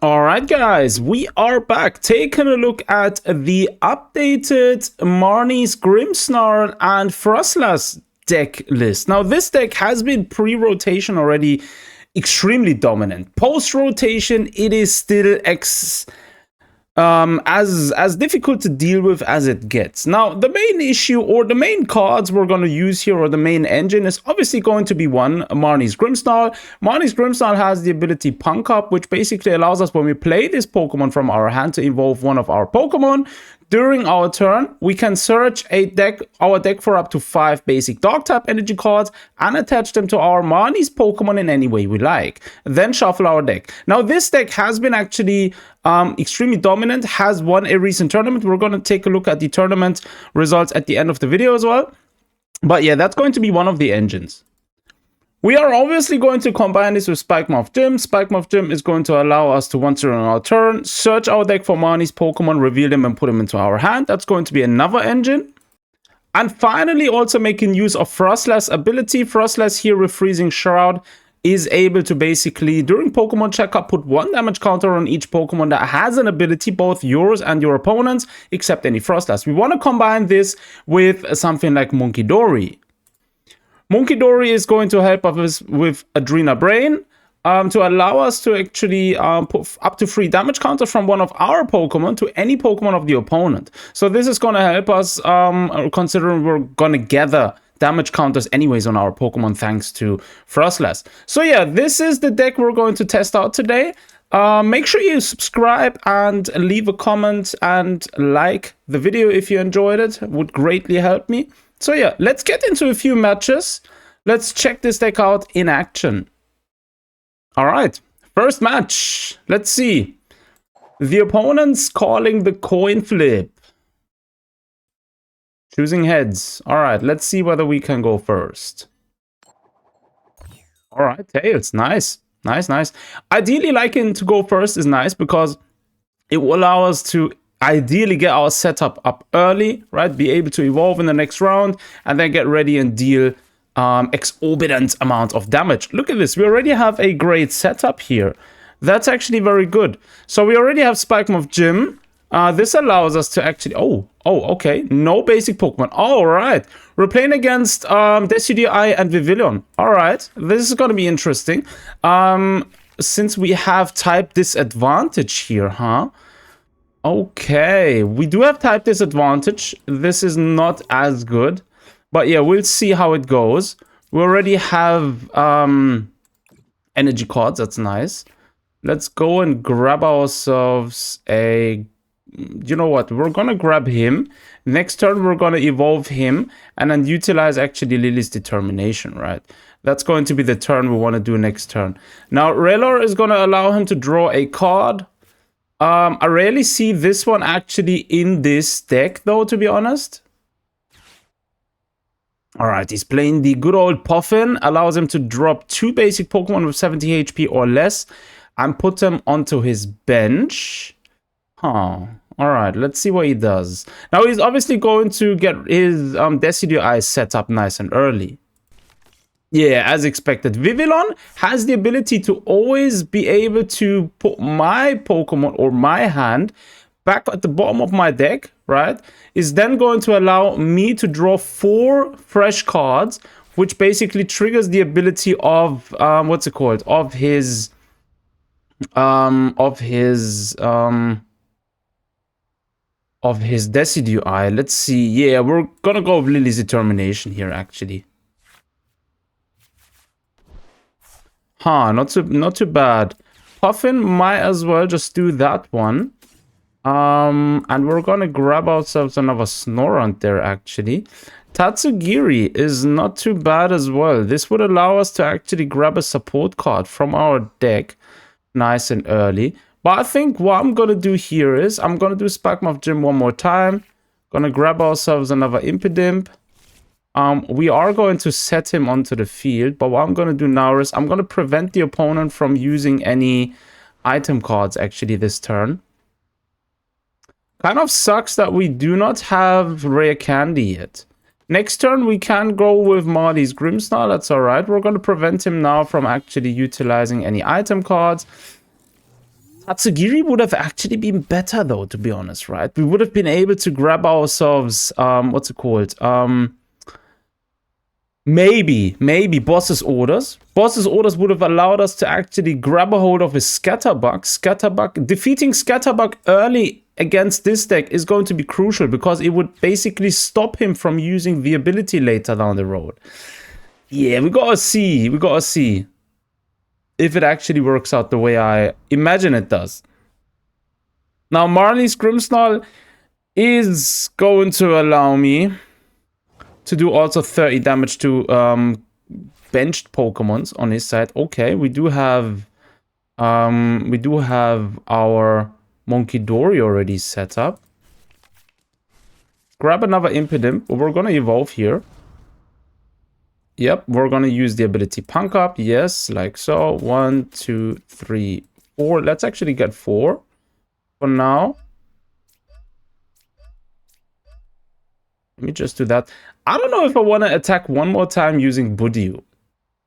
Alright guys, we are back taking a look at the updated Marnie's Grimmsnarl and Frostlass deck list. Now this deck has been pre-rotation already extremely dominant. Post-rotation it is still as difficult to deal with as it gets. Now, the main issue or the main cards we're going to use here, or the main engine, is obviously going to be one, Marnie's Grimmsnarl. Marnie's Grimmsnarl has the ability Punk Up, which basically allows us, when we play this Pokemon from our hand, to evolve one of our Pokemon. During our turn, we can search our deck for up to 5 basic Dark-type energy cards and attach them to our Marnie's Pokemon in any way we like. Then shuffle our deck. Now, this deck has been actually extremely dominant, has won a recent tournament. We're going to take a look at the tournament results at the end of the video as well. But yeah, that's going to be one of the engines. We are obviously going to combine this with Spikemuth Gym. Spikemuth Gym is going to allow us to, once during our turn, search our deck for Marnie's Pokemon, reveal them, and put them into our hand. That's going to be another engine. And finally, also making use of Frostlass ability. Frostlass here with Freezing Shroud is able to basically, during Pokemon checkup, put 1 damage counter on each Pokemon that has an ability, both yours and your opponent's, except any Frostlass. We want to combine this with something like Munkidori. Munkidori is going to help us with Adrena Brain to allow us to actually put up to 3 damage counters from one of our Pokemon to any Pokemon of the opponent. So this is going to help us, considering we're going to gather damage counters anyways on our Pokemon thanks to Frostlass. So yeah, this is the deck we're going to test out today. Make sure you subscribe and leave a comment and like the video if you enjoyed it. It would greatly help me. So yeah, let's get into a few matches. Let's check this deck out in action. All right, first match. Let's see. The opponent's calling the coin flip. Choosing heads. All right, let's see whether we can go first. All right, tails. Nice. Nice, nice. Ideally, liking to go first is nice because it will allow us to ideally get our setup up early, right? Be able to evolve in the next round and then get ready and deal exorbitant amount of damage. Look at this. We already have a great setup here. That's actually very good. So we already have Spikemuth Gym. This allows us to actually... Oh, okay. No basic Pokemon. All right. We're playing against Decidueye and Vivillon. All right. This is going to be interesting. Since we have type disadvantage here, huh? Okay. We do have type disadvantage. This is not as good. But yeah, we'll see how it goes. We already have energy cards. That's nice. Let's go and grab ourselves a... You know what? We're going to grab him. Next turn, we're going to evolve him and then utilize actually Lily's Determination, right? That's going to be the turn we want to do next turn. Now, Raylor is going to allow him to draw a card. I rarely see this one actually in this deck, though, to be honest. All right, he's playing the good old Puffin. Allows him to drop 2 basic Pokemon with 70 HP or less and put them onto his bench. Huh. All right, let's see what he does. Now, he's obviously going to get his Decidueye set up nice and early. Yeah, as expected. Vivillon has the ability to always be able to put my Pokemon or my hand back at the bottom of my deck, right? Is then going to allow me to draw 4 fresh cards, which basically triggers the ability of, what's it called? Of his Decidueye. Let's see. Yeah, we're gonna go with Lily's Determination here, actually. Huh, not too bad. Puffin might as well just do that one. And we're gonna grab ourselves another Snorunt there, actually. Tatsugiri is not too bad as well. This would allow us to actually grab a support card from our deck nice and early. But I think what I'm going to do here is I'm going to do Spikemuth Gym one more time. Going to grab ourselves another Impidimp. We are going to set him onto the field. But what I'm going to do now is I'm going to prevent the opponent from using any item cards actually this turn. Kind of sucks that we do not have Rare Candy yet. Next turn we can go with Marnie's Grimmsnarl. That's alright. We're going to prevent him now from actually utilizing any item cards. Tatsugiri would have actually been better though, to be honest, right? We would have been able to grab ourselves, what's it called? Maybe Boss's Orders. Boss's Orders would have allowed us to actually grab a hold of his Scatterbug. Defeating Scatterbug early against this deck is going to be crucial because it would basically stop him from using the ability later down the road. Yeah, we gotta see if it actually works out the way I imagine it does. Now, Marnie's Grimmsnarl is going to allow me to do also 30 damage to benched Pokemons on his side. Okay, we do have our Monkey Dory already set up. Grab another Impidimp, but we're gonna evolve here. Yep, we're gonna use the ability Punk Up. Yes, like so. 1, 2, 3, 4. Let's actually get 4 for now. Let me just do that. I don't know if I want to attack one more time using Budew,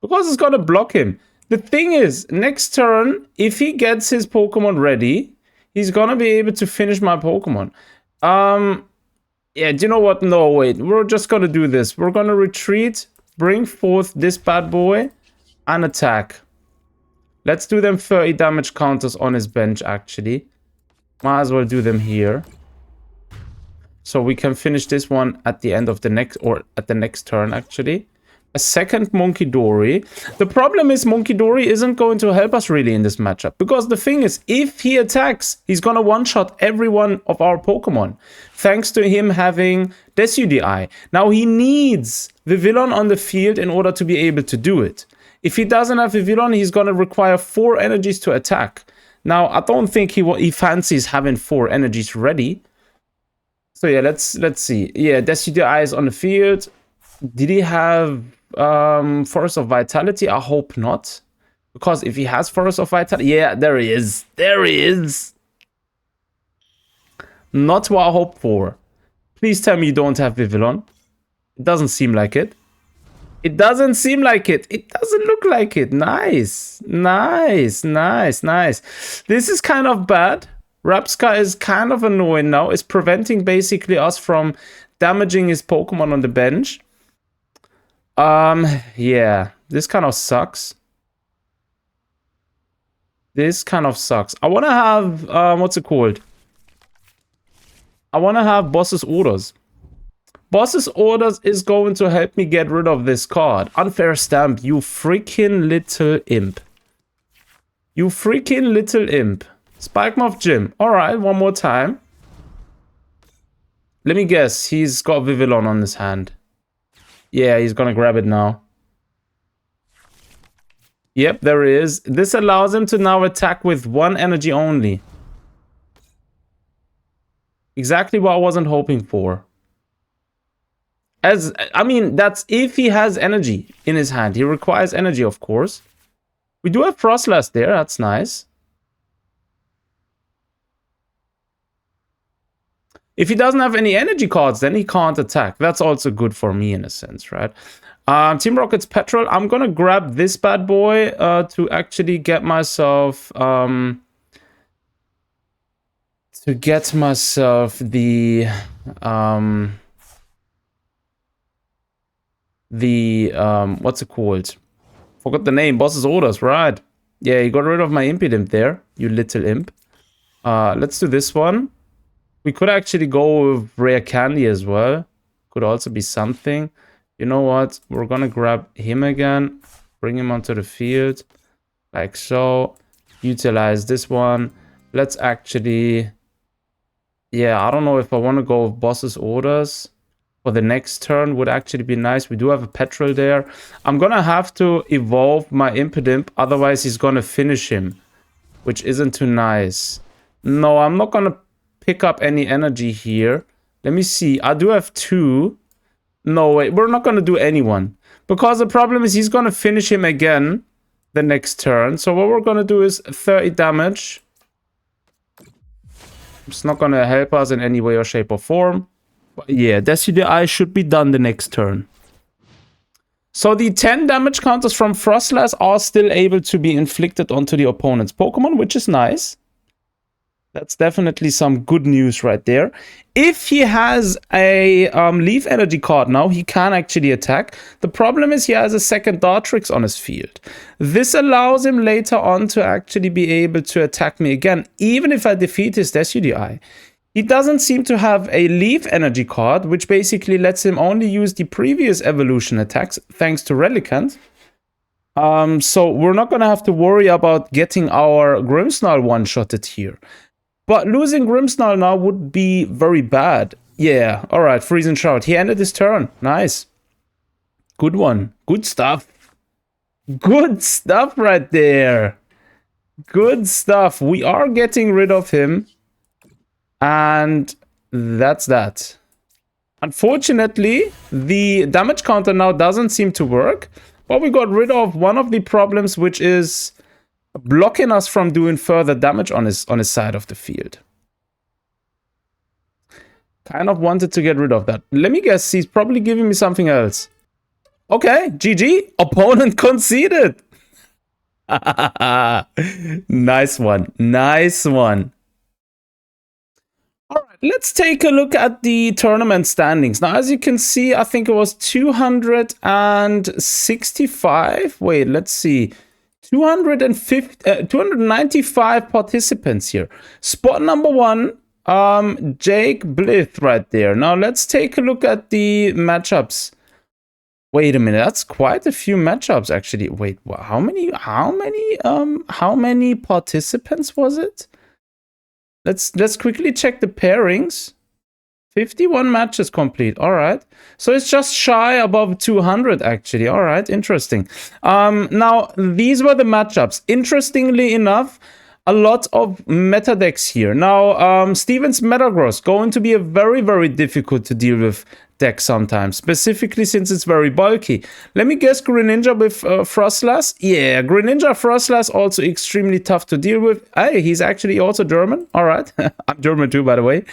because it's going to block him. The thing is, next turn, if he gets his Pokemon ready, he's going to be able to finish my Pokemon. Yeah, do you know what? No, wait. We're just going to do this. We're going to retreat, bring forth this bad boy, and attack. Let's do them 30 damage counters on his bench, actually. Might as well do them here. So we can finish this one at the end of the next, or at the next turn, actually. A second Monkey Dory. The problem is Monkey Dory isn't going to help us really in this matchup. Because the thing is, if he attacks, he's going to one-shot every one of our Pokemon. Thanks to him having Decklist. Now, he needs the villain on the field in order to be able to do it. If he doesn't have the villain, he's going to require 4 energies to attack. Now, I don't think he fancies having 4 energies ready. So yeah, let's see. Yeah, Decklist is on the field. Did he have Force of Vitality? I hope not. Because if he has Force of Vitality... Yeah, there he is. There he is. Not what I hoped for. Please tell me you don't have Vivillon. It doesn't seem like it. It doesn't seem like it. It doesn't look like it. Nice. Nice. Nice. Nice. This is kind of bad. Rapska is kind of annoying now. It's preventing basically us from damaging his Pokemon on the bench. Yeah. This kind of sucks. This kind of sucks. I want to have, what's it called? I want to have Boss's Orders. Boss's Orders is going to help me get rid of this card. Unfair Stamp, you freaking little imp. You freaking little imp. Spikemuth Gym. Alright, one more time. Let me guess. He's got Vivillon on his hand. Yeah, he's gonna grab it now. Yep, there he is. This allows him to now attack with 1 energy only. Exactly what I wasn't hoping for. I mean, that's if he has energy in his hand. He requires energy, of course. We do have Frostlass there. That's nice. If he doesn't have any energy cards, then he can't attack. That's also good for me in a sense, right? Team Rocket's Petrol. I'm going to grab this bad boy to actually get myself... the... what's it called? Forgot the name. Boss's Orders, right? Yeah, you got rid of my Impidimp there, you little imp. Let's do this one. We could actually go with Rare Candy as well. Could also be something. You know what? We're gonna grab him again. Bring him onto the field. Like so. Utilize this one. Let's actually... Yeah, I don't know if I want to go with Boss's Orders. For the next turn would actually be nice. We do have a Petrol there. I'm gonna have to evolve my Impidimp. Otherwise, he's gonna finish him. Which isn't too nice. No, I'm not gonna pick up any energy here. Let me see. I do have 2. No, wait. We're not going to do anyone. Because the problem is he's going to finish him again the next turn. So what we're going to do is 30 damage. It's not going to help us in any way or shape or form. But yeah, Decklist should be done the next turn. So the 10 damage counters from Frostlass are still able to be inflicted onto the opponent's Pokemon, which is nice. That's definitely some good news right there. If he has a Leaf Energy card now, he can actually attack. The problem is he has a second Dartrix on his field. This allows him later on to actually be able to attack me again, even if I defeat his SUDI. He doesn't seem to have a Leaf Energy card, which basically lets him only use the previous evolution attacks, thanks to Relicanth. So we're not going to have to worry about getting our Grimmsnarl one-shotted here. But losing Grimmsnarl now would be very bad. Yeah, alright, Freeze and Shout. He ended his turn. Nice. Good one. Good stuff. Good stuff right there. Good stuff. We are getting rid of him. And that's that. Unfortunately, the damage counter now doesn't seem to work. But we got rid of one of the problems, which is blocking us from doing further damage on his side of the field. Kind of wanted to get rid of that. Let me guess, he's probably giving me something else. Okay, GG. Opponent conceded. Nice one. Nice one. All right, let's take a look at the tournament standings. Now, as you can see, I think it was 265. Wait, let's see. 295 participants here. Spot number 1, Jake Blith right there. Now let's take a look at the matchups. Wait a minute, that's quite a few matchups actually. Wait, how many participants was it? Let's quickly check the pairings. 51 matches complete. All right. So it's just shy above 200, actually. All right. Interesting. Now, these were the matchups. Interestingly enough, a lot of meta decks here. Now, Steven's Metagross going to be a very, very difficult to deal with deck sometimes, specifically since it's very bulky. Let me guess, Greninja with Frostlass? Yeah, Greninja Frostlass also extremely tough to deal with. Hey, he's actually also German. All right. I'm German too, by the way.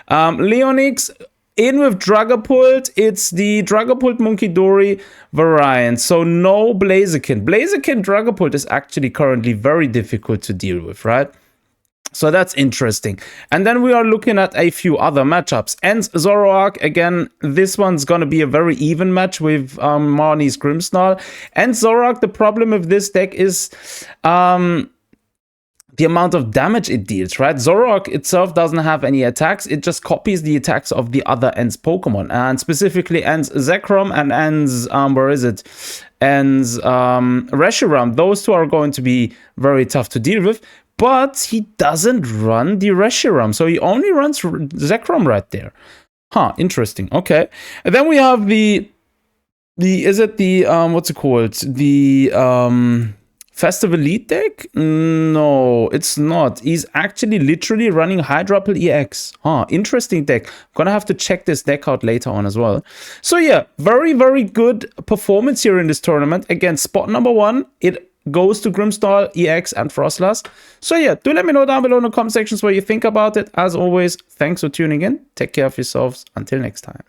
Leonix in with Dragapult. It's the Dragapult Munkidori variant. So no Blaziken. Blaziken Dragapult is actually currently very difficult to deal with, right? So that's interesting. And then we are looking at a few other matchups. And Zoroark, again, this one's going to be a very even match with Marnie's Grimmsnarl. And Zoroark, the problem with this deck is the amount of damage it deals, right? Zoroark itself doesn't have any attacks. It just copies the attacks of the other Ents Pokemon. And specifically Ents Zekrom and Ents, where is it? Ents Reshiram. Those two are going to be very tough to deal with. But he doesn't run the Reshiram, so he only runs Zekrom right there. Huh, interesting. Okay. And then we have what's it called? The Festive Elite deck? No, it's not. He's actually literally running Hydrapple EX. Huh, interesting deck. Gonna have to check this deck out later on as well. So yeah, very, very good performance here in this tournament. Again, spot number 1, it goes to Grimmsnarl, EX, and Frostlass. So yeah, do let me know down below in the comment sections what you think about it. As always, thanks for tuning in. Take care of yourselves. Until next time.